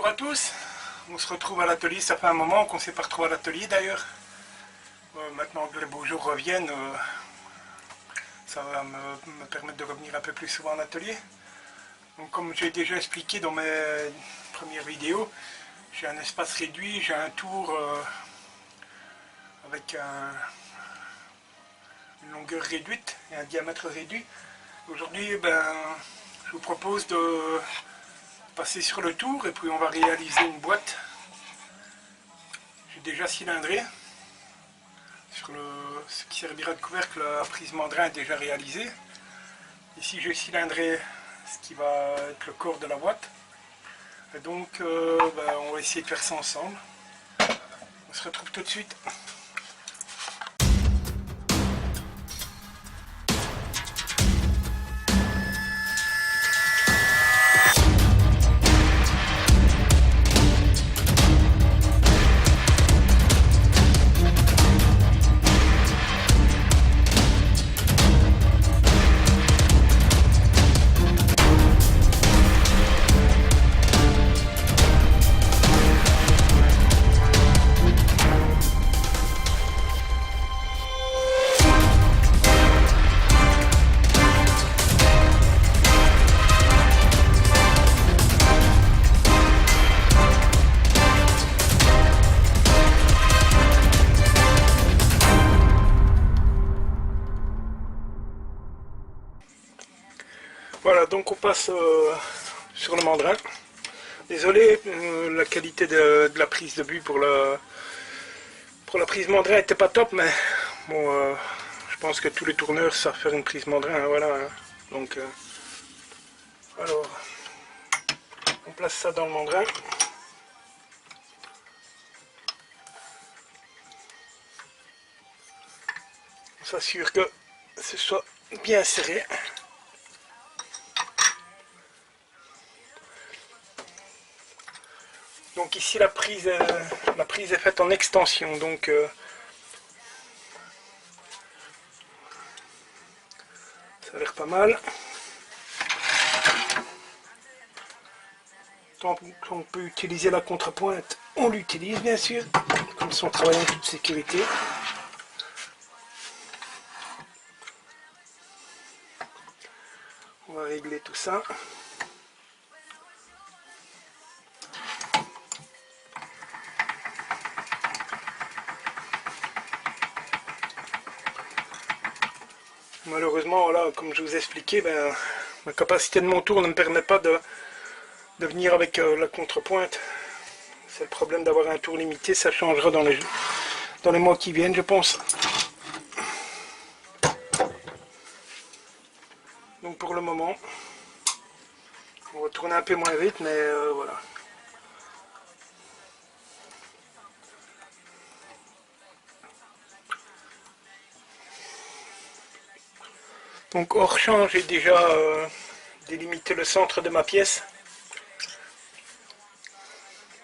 Bonjour à tous, on se retrouve à l'atelier, ça fait un moment qu'on ne s'est pas retrouvé à l'atelier d'ailleurs. Maintenant que les beaux jours reviennent, ça va me permettre de revenir un peu plus souvent à l'atelier. Donc comme j'ai déjà expliqué dans mes premières vidéos, j'ai un espace réduit, j'ai un tour avec une longueur réduite et un diamètre réduit. Aujourd'hui, je vous propose de passer sur le tour et puis on va réaliser une boîte. J'ai déjà cylindré sur ce qui servira de couvercle. La prise mandrin est déjà réalisée. Ici j'ai cylindré ce qui va être le corps de la boîte et donc on va essayer de faire ça ensemble. On se retrouve tout de suite. Voilà, donc on passe sur le mandrin. Désolé, la qualité de la prise de but pour la prise mandrin n'était pas top, mais bon, je pense que tous les tourneurs savent faire une prise mandrin, hein, voilà. Hein. Donc, alors, on place ça dans le mandrin. On s'assure que ce soit bien serré. Donc ici la prise est faite en extension, donc ça a l'air pas mal. Tant qu'on peut utiliser la contrepointe, on l'utilise bien sûr, comme si on travaille en toute sécurité. On va régler tout ça. Malheureusement, voilà, comme je vous ai expliqué, ma capacité de mon tour ne me permet pas de venir avec la contrepointe. C'est le problème d'avoir un tour limité, ça changera dans les mois qui viennent, je pense. Donc pour le moment, on va tourner un peu moins vite, mais voilà. Donc hors champ, j'ai déjà délimité le centre de ma pièce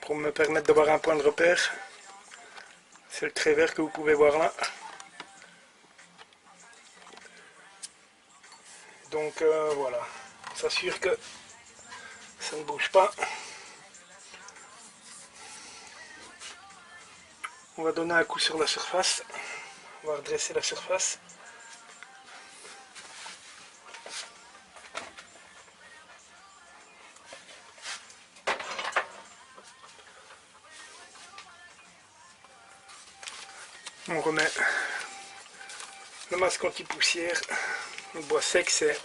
pour me permettre d'avoir un point de repère. C'est le trait vert que vous pouvez voir là. Donc voilà, on s'assure que ça ne bouge pas. On va donner un coup sur la surface, on va redresser la surface. On remet le masque anti-poussière. Le bois sec, c'est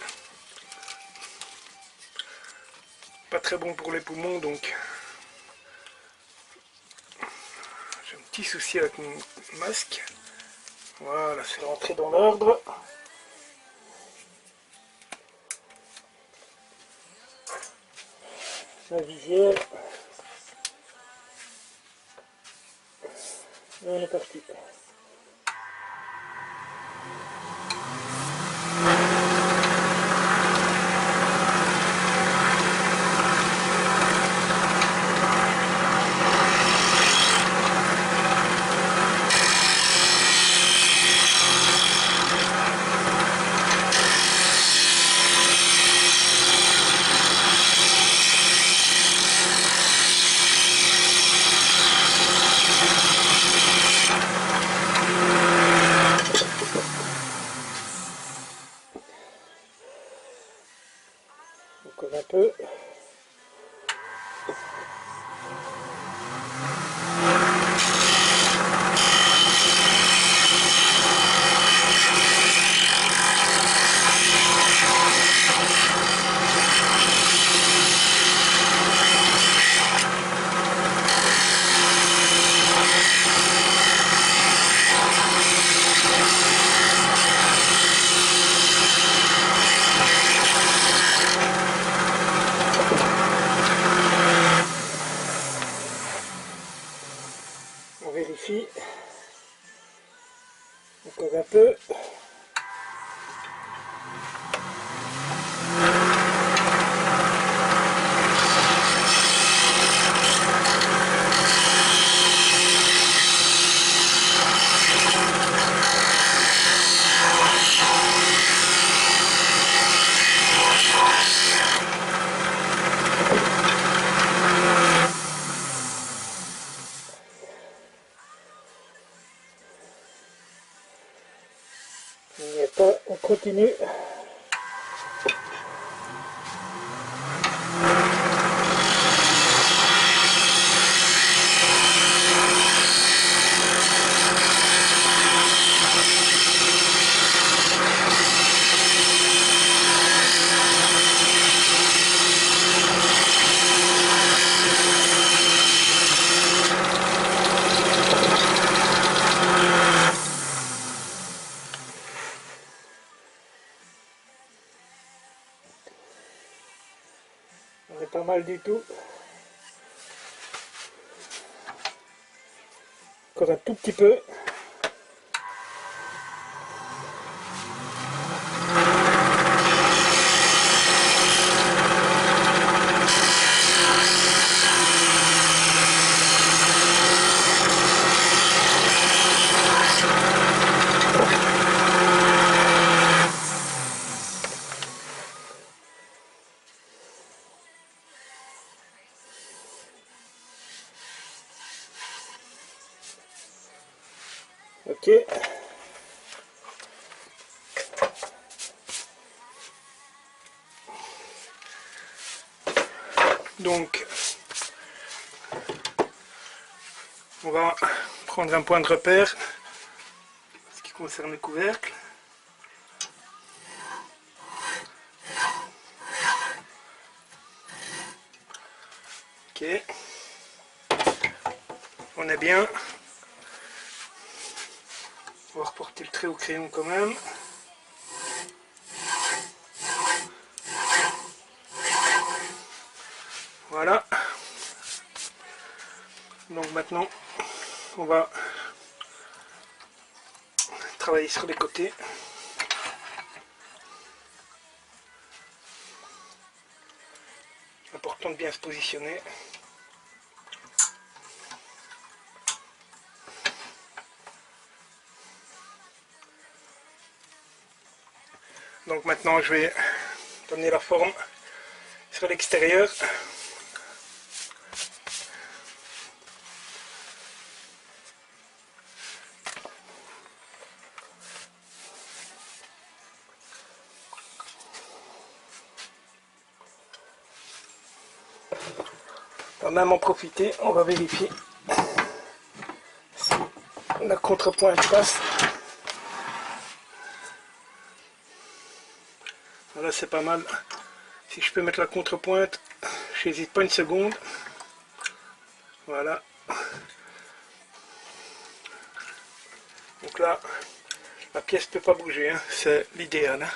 pas très bon pour les poumons, donc j'ai un petit souci avec mon masque. Voilà, c'est rentré dans l'ordre. La visière. Et on est parti. Encore un peu. Il n'y a pas, on continue. On est pas mal du tout. Encore un tout petit peu. Ok. Donc, on va prendre un point de repère en ce qui concerne le couvercle. Ok. On est bien. On va reporter le trait au crayon quand même. Voilà. Donc maintenant, on va travailler sur les côtés. Important de bien se positionner. Donc maintenant, je vais donner la forme sur l'extérieur. On va même en profiter, on va vérifier si la contrepointe passe. Voilà, c'est pas mal. Si je peux mettre la contrepointe, j'hésite pas une seconde. Voilà. Donc là, la pièce ne peut pas bouger, hein. C'est l'idéal. Hein.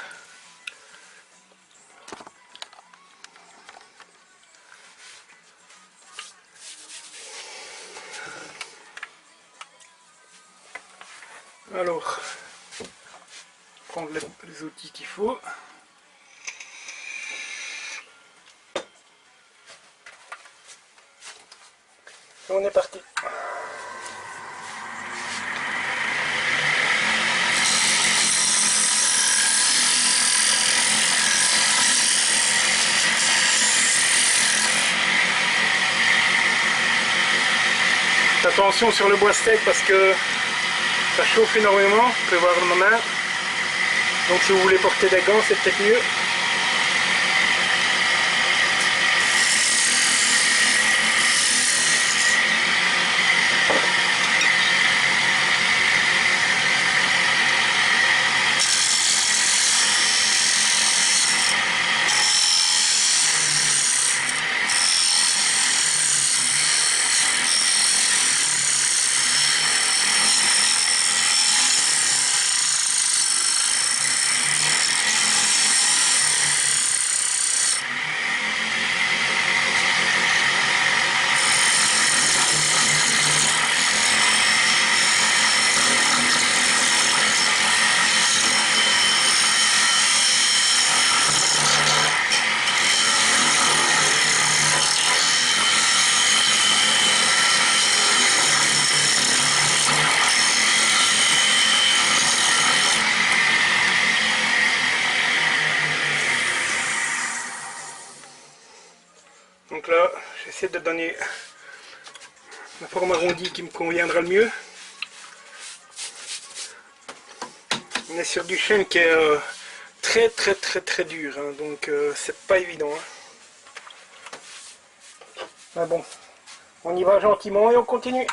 Alors, prendre les outils qu'il faut. Et on est parti. Attention sur le bois steak parce que ça chauffe énormément, vous pouvez voir ma main. Donc si vous voulez porter des gants, c'est peut-être mieux. essayer de donner la forme arrondie qui me conviendra le mieux. On est sur du chêne qui est très dur, hein, donc c'est pas évident. Hein. Mais bon, on y va gentiment et on continue.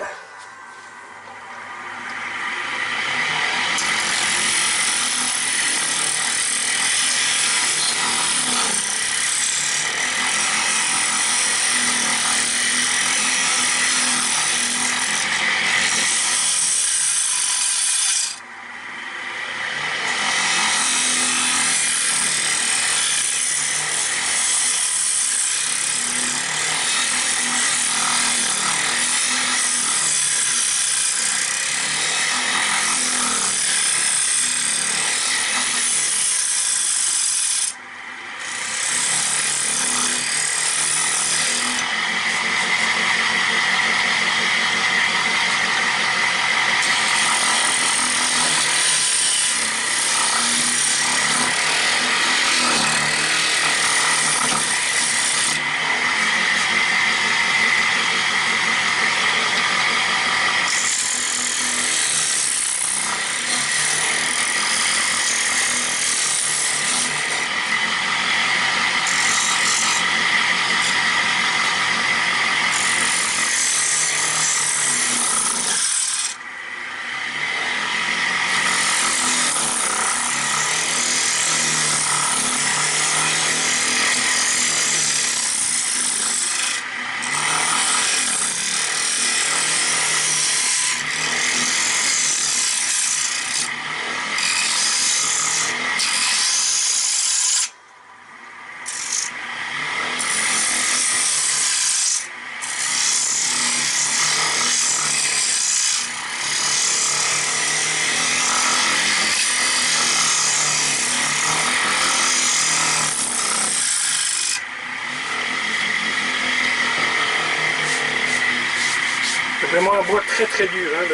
C'est vraiment un bois très dur. Hein.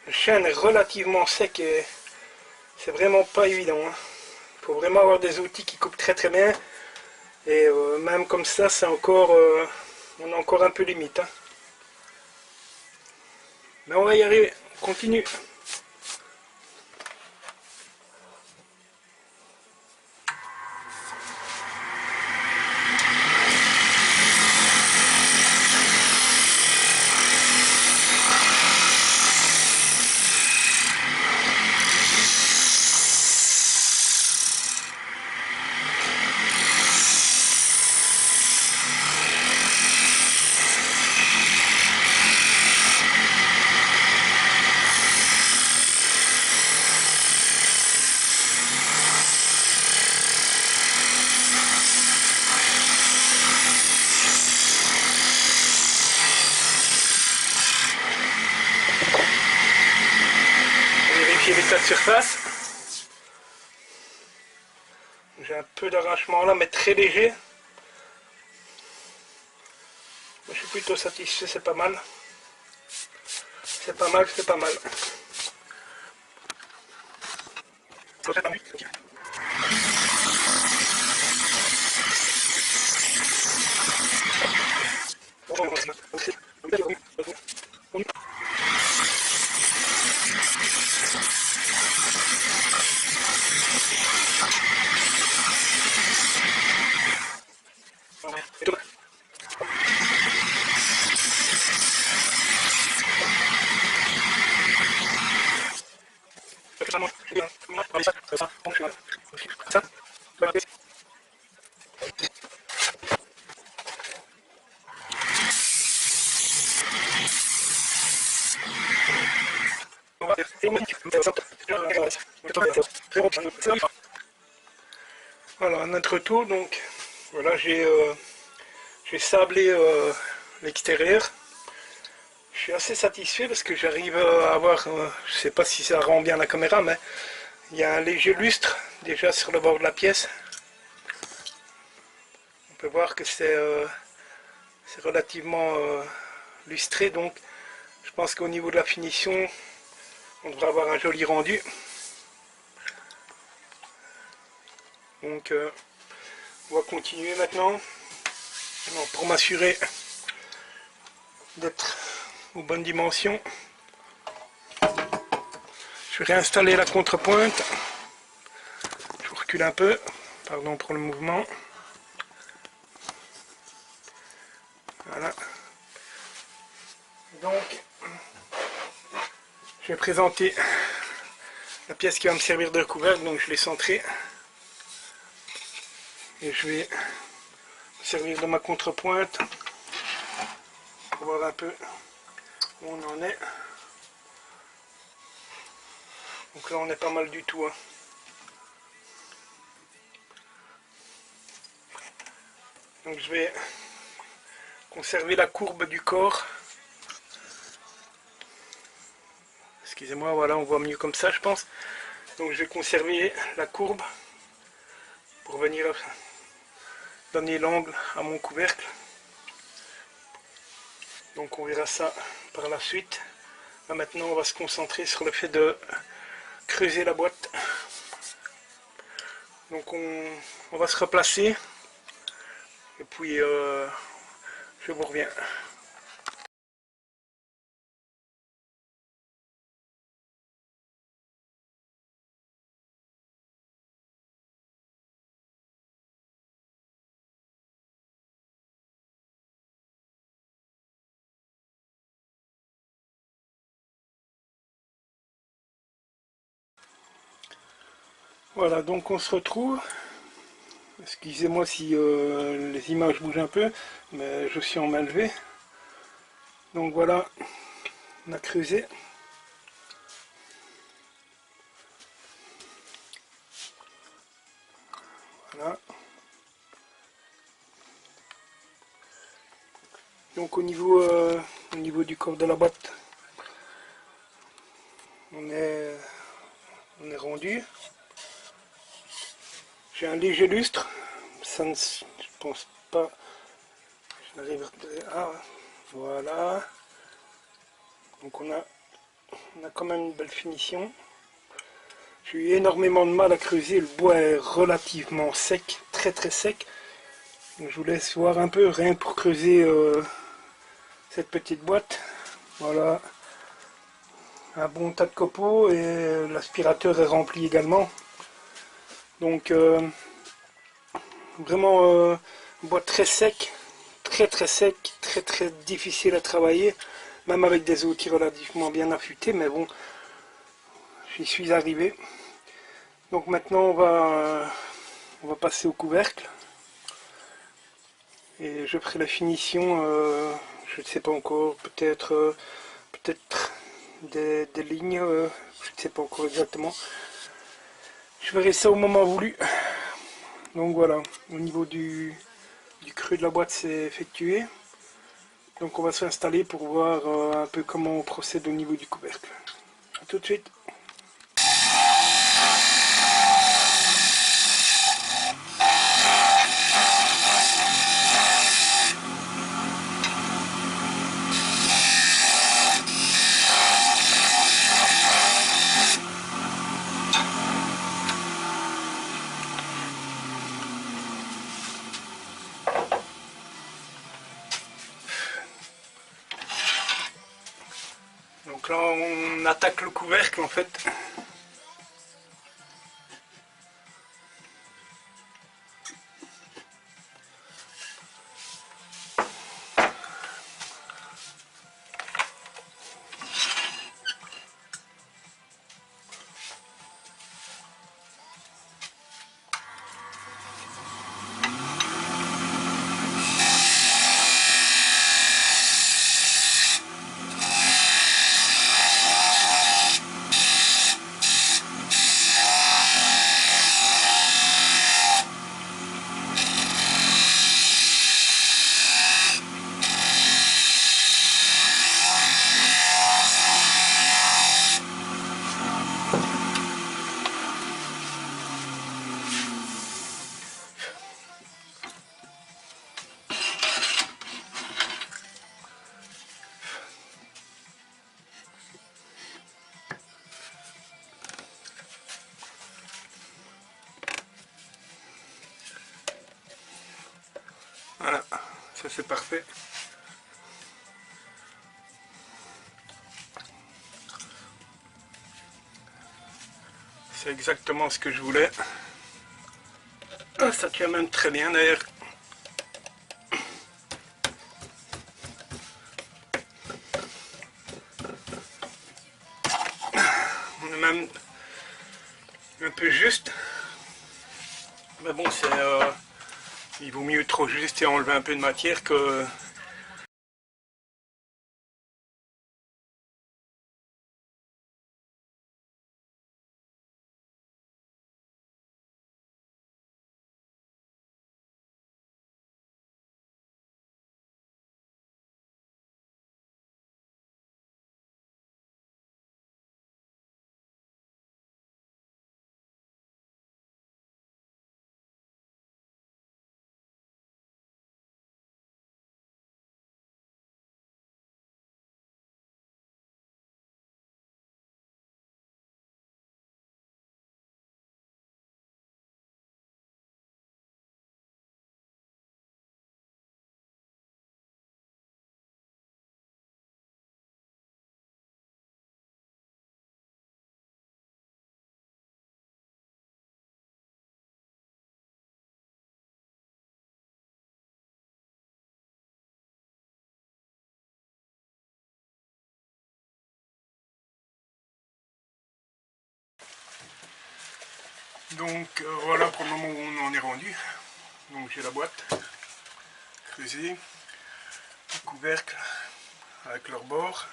Le chêne est relativement sec et c'est vraiment pas évident. Il faut vraiment avoir des outils qui coupent très bien. Et même comme ça, c'est encore, on a encore un peu limite. Hein. Mais on va y arriver. On continue. L'état de surface. J'ai un peu d'arrachement là, mais très léger. Je suis plutôt satisfait, c'est pas mal. C'est pas mal, c'est pas mal. Voilà, à notre tour, donc voilà, j'ai sablé l'extérieur. Je suis assez satisfait parce que j'arrive à avoir, je sais pas si ça rend bien la caméra, mais il y a un léger lustre déjà sur le bord de la pièce. On peut voir que c'est relativement lustré, donc je pense qu'au niveau de la finition, on devrait avoir un joli rendu. Donc on va continuer maintenant. Donc, pour m'assurer d'être aux bonnes dimensions, je vais réinstaller la contrepointe. Je recule un peu, pardon pour le mouvement. Voilà. Donc, je vais présenter la pièce qui va me servir de couvercle. Donc, je l'ai centrée. Et je vais me servir de ma contrepointe pour voir un peu où on en est. Donc là, on est pas mal du tout, hein. Donc je vais conserver la courbe du corps. Excusez-moi, voilà, on voit mieux comme ça, je pense. Donc je vais conserver la courbe pour venir donner l'angle à mon couvercle. Donc on verra ça par la suite. Là, maintenant, on va se concentrer sur le fait de creuser la boîte. Donc on va se replacer. Et puis je vous reviens. Voilà, donc on se retrouve. Excusez-moi si les images bougent un peu, mais je suis en main levée. Donc voilà, on a creusé. Voilà. Donc au niveau du corps de la boîte, on est rendu. J'ai un léger lustre, ça ne, je pense pas, je n'arrive à... Ah, voilà. Donc on a quand même une belle finition. J'ai eu énormément de mal à creuser, le bois est relativement sec, très très sec. Donc je vous laisse voir un peu, rien que pour creuser cette petite boîte. Voilà, un bon tas de copeaux et l'aspirateur est rempli également. Donc vraiment une boîte très sec, très sec, très difficile à travailler, même avec des outils relativement bien affûtés, mais bon, j'y suis arrivé. Donc maintenant on va passer au couvercle et je ferai la finition, je ne sais pas encore, peut-être des lignes, je ne sais pas encore exactement. Je verrai ça au moment voulu. Donc voilà, au niveau du creux de la boîte c'est effectué. Donc on va s'installer pour voir un peu comment on procède au niveau du couvercle. A tout de suite. Donc là on attaque le couvercle en fait. Ça c'est parfait. C'est exactement ce que je voulais. Ah, ça tient même très bien d'ailleurs. On est même un peu juste. Mais bon, c'est il vaut mieux trop juste et enlever un peu de matière que... Donc voilà pour le moment où on en est rendu. Donc j'ai la boîte creusée, le couvercle avec leur bord.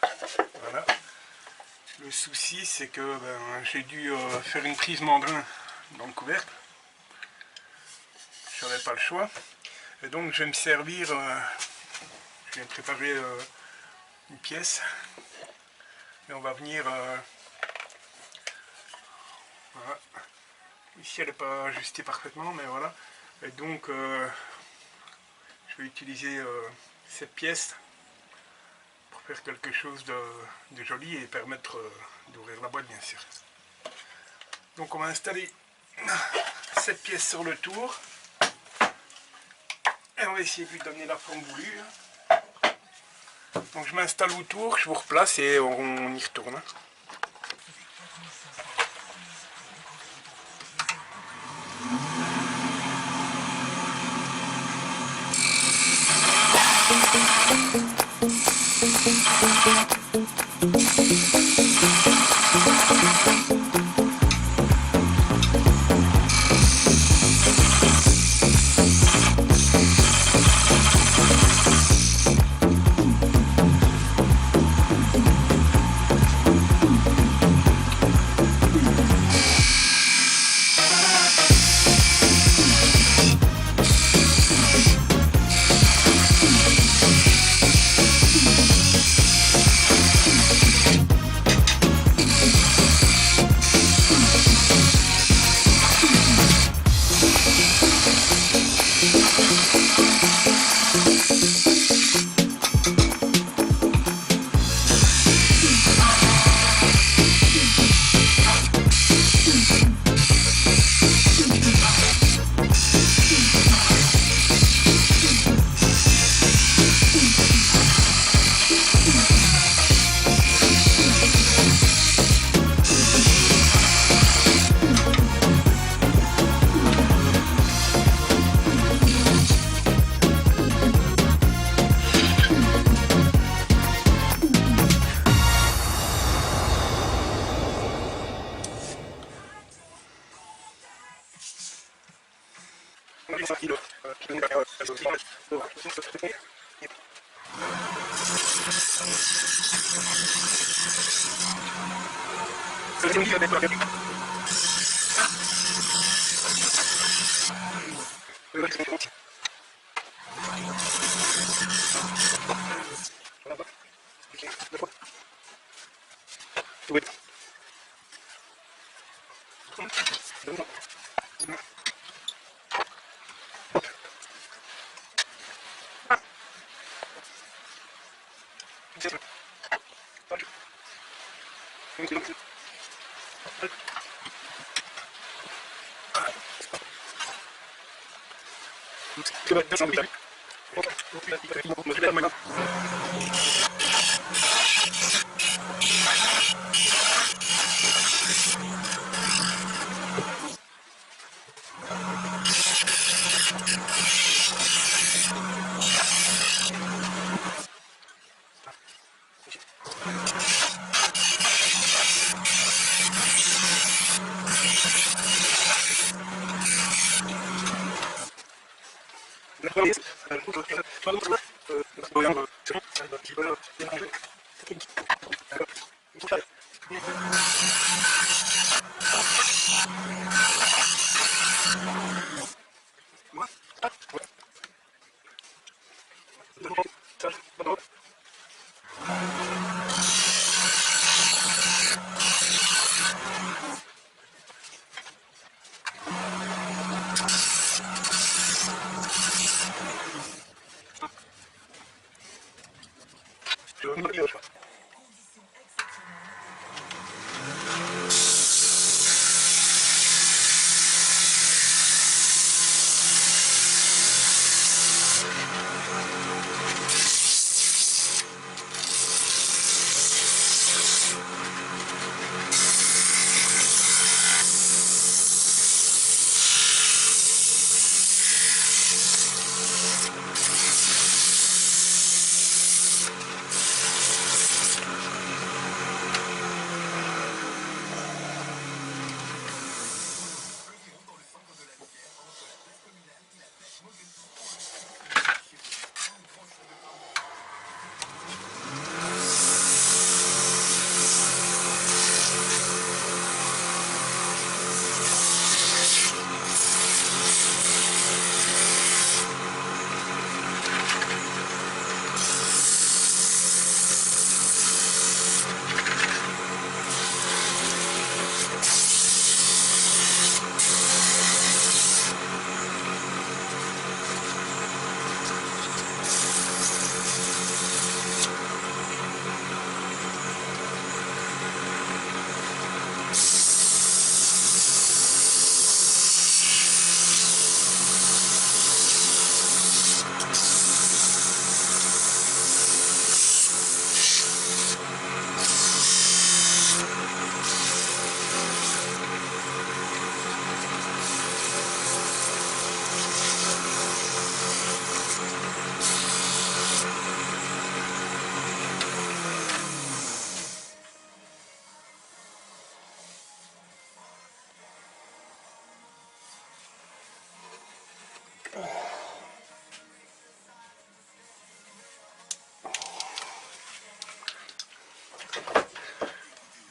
Voilà. Le souci c'est que j'ai dû faire une prise mandrin dans le couvercle. Je n'avais pas le choix. Et donc je vais me servir, je viens de préparer une pièce. Et on va venir... voilà. Ici elle n'est pas ajustée parfaitement, mais voilà. Et donc je vais utiliser cette pièce pour faire quelque chose de joli et permettre d'ouvrir la boîte bien sûr. Donc on va installer cette pièce sur le tour. Et on va essayer de lui donner la forme voulue. Donc je m'installe autour, je vous replace et on y retourne.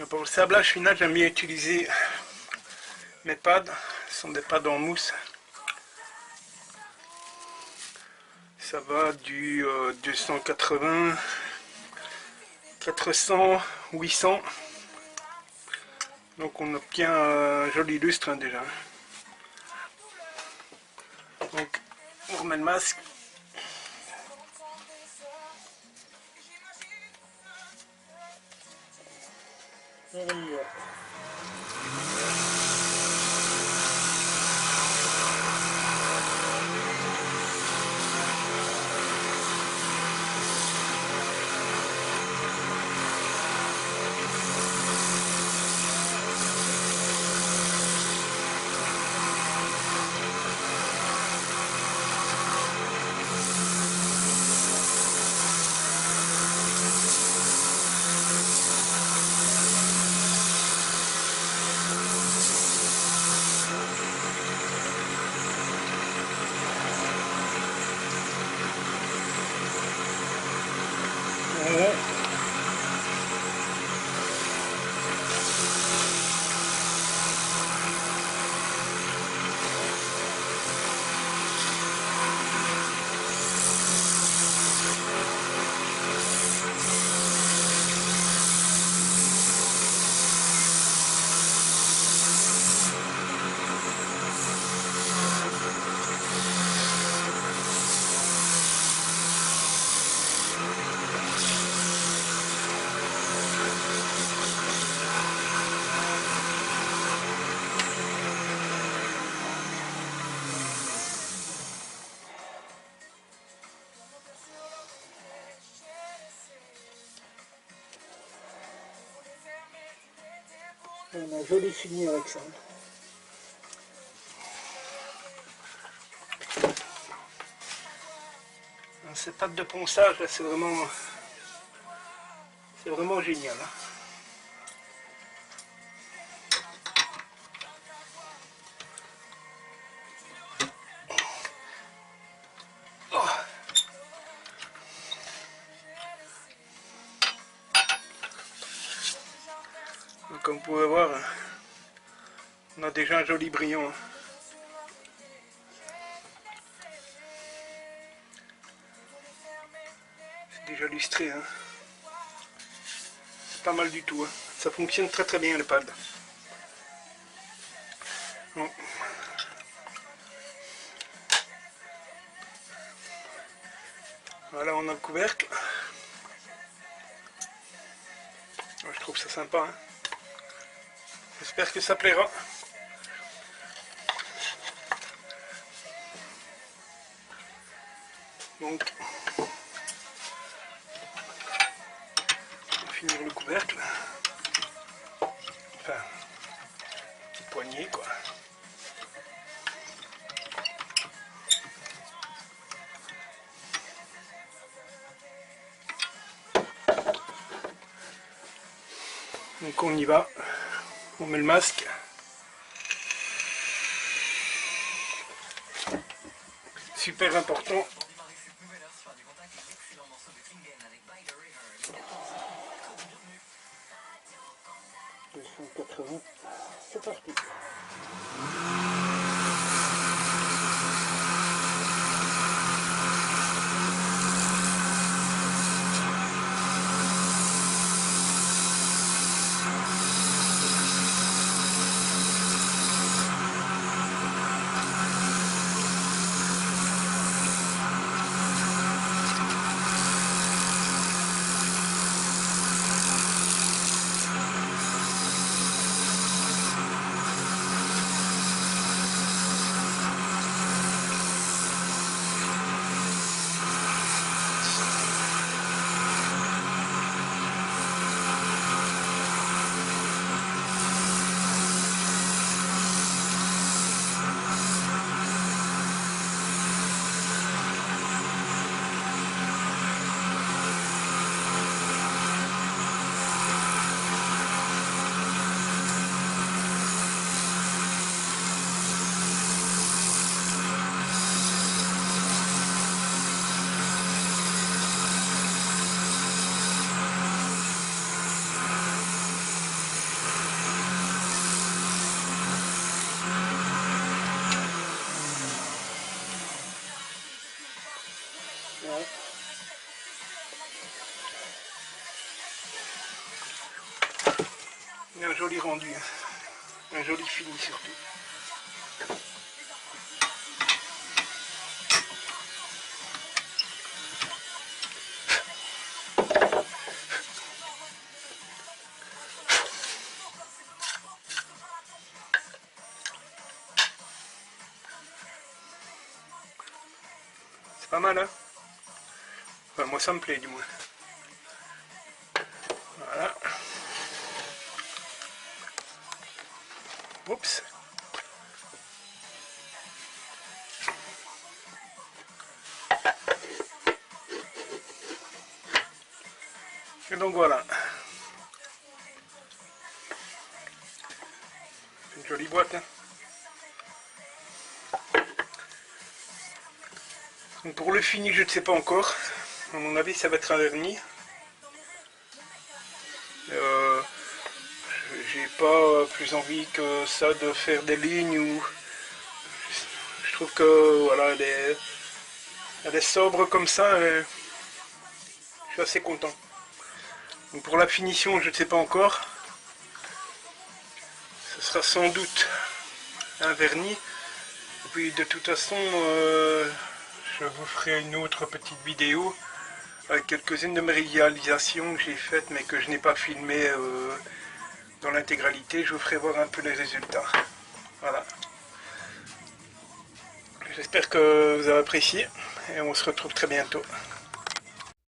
Pour le sablage final, j'aime bien utiliser mes pads. Ce sont des pads en mousse. Ça va du 280, 400, 800. Donc on obtient un joli lustre hein, déjà. Donc on remet le masque. Et on y va. On a joli fini avec ça. Ces pâtes de ponçage, c'est vraiment génial. Hein. Oh. Donc, comme vous pouvez voir, on a déjà un joli brillant. Hein. Déjà lustré, hein. C'est pas mal du tout, hein. Ça fonctionne très très bien le pad. Bon. Voilà, on a le couvercle. Je trouve ça sympa, hein. J'espère que ça plaira. Donc, on va finir le couvercle. Enfin, une poignée quoi. Donc on y va. On met le masque. Super important. 280, c'est parti. Ouais. Il y a un joli rendu, hein. Un joli fini surtout. C'est pas mal, hein? Enfin, moi ça me plaît du moins. Voilà. Oups. Et donc voilà. Une jolie boîte, hein. Donc pour le fini, je ne sais pas encore. À mon avis, ça va être un vernis. J'ai pas plus envie que ça de faire des lignes ou je trouve que voilà, elle est sobre comme ça et je suis assez content. Donc pour la finition, je ne sais pas encore. Ce sera sans doute un vernis. Et puis de toute façon, je vous ferai une autre petite vidéo avec quelques-unes de mes réalisations que j'ai faites mais que je n'ai pas filmées dans l'intégralité. Je vous ferai voir un peu les résultats. Voilà. J'espère que vous avez apprécié et on se retrouve très bientôt.